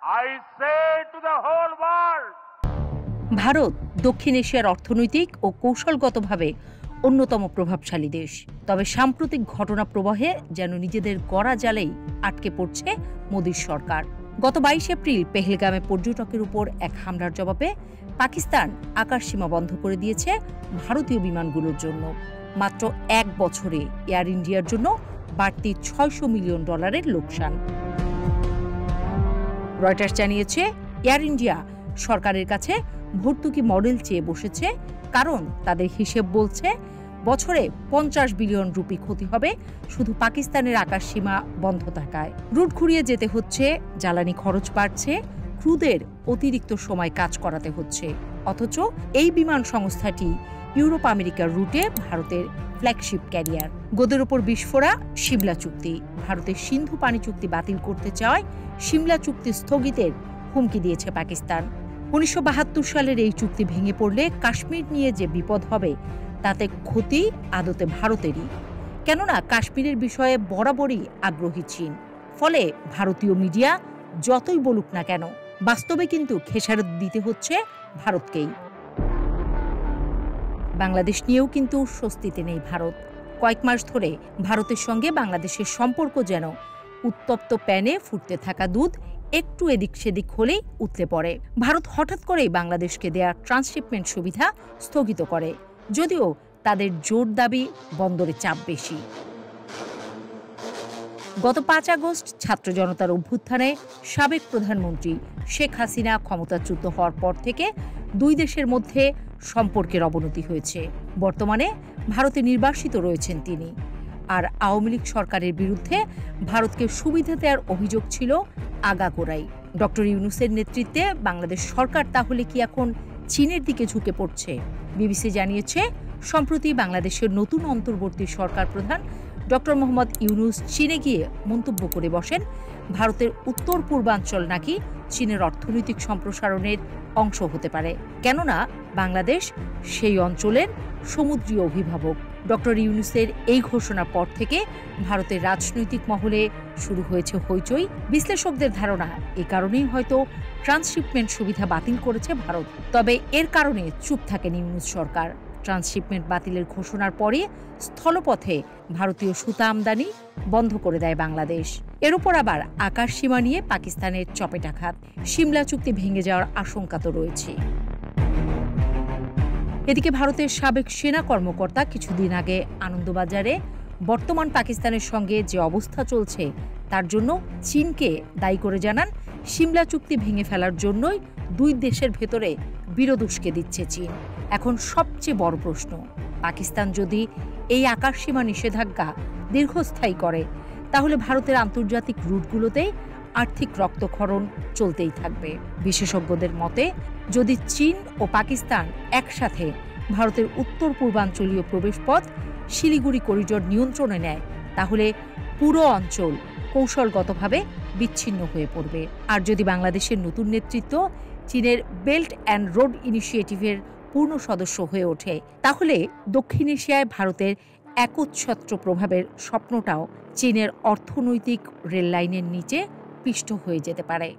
I say to the whole world, Bharat দক্ষিণ এশিয়ার অর্থনৈতিক ও কৌশলগতভাবে অন্যতম প্রভাবশালী দেশ। তবে সাম্প্রতিক ঘটনা প্রবাহে যেন নিজেদের গড়া জালেই আটকে পড়ছে মোদির সরকার। গত 22 এপ্রিল পেহেলগামে পর্যটকের উপর এক হামলার জবাবে পাকিস্তান আকাশসীমা বন্ধ করে দিয়েছে ভারতীয় বিমানগুলোর জন্য। মাত্র এক বছরে এয়ার ইন্ডিয়ার জন্য বাড়তি $600 মিলিয়ন লোকসান। রয়টার্স জানিয়েছে, এয়ার ইন্ডিয়া সরকারের কাছে ভর্তুকি মডেল চেয়ে বসেছে, কারণ তাদের হিসেব বলছে বছরে 50 বিলিয়ন রুপি ক্ষতি হবে শুধু পাকিস্তানের আকাশসীমা বন্ধ থাকায়। রুট ঘুরিয়ে যেতে হচ্ছে, জ্বালানি খরচ বাড়ছে, ক্রুদের অতিরিক্ত সময় কাজ করাতে হচ্ছে। অথচ এই বিমান সংস্থাটি ইউরোপ আমেরিকার রুটে ভারতের ফ্ল্যাগশিপ ক্যারিয়ার। গোদের ওপর বিস্ফোরা সিমলা চুক্তি। ভারতের সিন্ধু পানি চুক্তি বাতিল করতে চায় সিমলা চুক্তি স্থগিতের হুমকি দিয়েছে পাকিস্তান। 1972 সালের এই চুক্তি ভেঙে পড়লে কাশ্মীর নিয়ে যে বিপদ হবে তাতে ক্ষতি আদতে ভারতেরই, কেননা কাশ্মীরের বিষয়ে বরাবরই আগ্রহী চীন। ফলে ভারতীয় মিডিয়া যতই বলুক না কেন, বাস্তবে কিন্তু খেসারত দিতে হচ্ছে ভারতকেই। বাংলাদেশ নিয়েও কিন্তু স্বস্তিতে নেই ভারত। কয়েক মাস ধরে ভারতের সঙ্গে বাংলাদেশের সম্পর্ক যেন উত্তপ্ত প্যানে ফুটতে থাকা দুধ, একটু এদিক সেদিক হলেই উতলে পড়ে। ভারত হঠাৎ করেই বাংলাদেশকে দেয়া ট্রান্সশিপমেন্ট সুবিধা স্থগিত করে, যদিও তাদের জোর দাবি বন্দরে চাপ বেশি। গত 5 আগস্ট ছাত্র জনতার অভ্যুত্থানে সাবেক প্রধানমন্ত্রী শেখ হাসিনা ক্ষমতাচ্যুত হওয়ার পর থেকে দুই দেশের মধ্যে সম্পর্কের অবনতি হয়েছে। বর্তমানে ভারতে নির্বাসিত রয়েছেন তিনি। আর আওয়ামী লীগ সরকারের বিরুদ্ধে ভারতকে সুবিধা দেওয়ার অভিযোগ ছিল আগাগোড়াই। ডক্টর ইউনূসের নেতৃত্বে বাংলাদেশ সরকার তাহলে কি এখন চীনের দিকে ঝুঁকে পড়ছে? বিবিসি জানিয়েছে, সম্প্রতি বাংলাদেশের নতুন অন্তর্বর্তী সরকার প্রধান ডক্টর মোহাম্মদ ইউনূস চীনে গিয়ে মন্তব্য করে বসেন, ভারতের উত্তর পূর্বাঞ্চল নাকি চীনের অর্থনৈতিক সম্প্রসারণের অংশ হতে পারে, কেননা বাংলাদেশ সেই অঞ্চলের সমুদ্রীয় অভিভাবক। ডক্টর ইউনূসের এই ঘোষণার পর থেকে ভারতের রাজনৈতিক মহলে শুরু হয়েছে হইচই। বিশ্লেষকদের ধারণা, এ কারণেই হয়তো ট্রান্সশিপমেন্ট সুবিধা বাতিল করেছে ভারত। তবে এর কারণে চুপ থাকেন ইউনূস সরকার। ট্রান্সশিপমেন্ট বাতিলের ঘোষণার পরে স্থলপথে ভারতীয় সুতা আমদানি বন্ধ করে দেয় বাংলাদেশ। এর উপর আবার আকাশসীমা নিয়ে পাকিস্তানের চপেটাঘাত, সিমলা চুক্তি ভেঙে যাওয়ার আশঙ্কা তো রয়েছে। এদিকে ভারতের সাবেক সেনা কর্মকর্তা কিছুদিন আগে আনন্দবাজারে বর্তমান পাকিস্তানের সঙ্গে যে অবস্থা চলছে তার জন্য চীনকে দায়ী করে জানান, সিমলা চুক্তি ভেঙে ফেলার জন্যই দুই দেশের ভেতরে বিরোধ উস্কে দিচ্ছে চীন। এখন সবচেয়ে বড় প্রশ্ন, পাকিস্তান যদি এই আকাশসীমা নিষেধাজ্ঞা দীর্ঘস্থায়ী করে, তাহলে ভারতের আন্তর্জাতিক রুটগুলোতে আর্থিক রক্তক্ষরণ চলতেই থাকবে। বিশেষজ্ঞদের মতে, যদি চীন ও পাকিস্তান একসাথে ভারতের উত্তর পূর্বাঞ্চলীয় প্রবেশপথ শিলিগুড়ি করিডোর নিয়ন্ত্রণে নেয়, তাহলে পুরো অঞ্চল কৌশলগতভাবে বিচ্ছিন্ন হয়ে পড়বে। আর যদি বাংলাদেশের নতুন নেতৃত্ব চীনের বেল্ট অ্যান্ড রোড ইনিশিয়েটিভের পূর্ণ সদস্য হয়ে ওঠে, তাহলে দক্ষিণ এশিয়ায় ভারতের একচ্ছত্র প্রভাবের স্বপ্নটাও চীনের অর্থনৈতিক রেললাইনের নিচে পিষ্ট হয়ে যেতে পারে।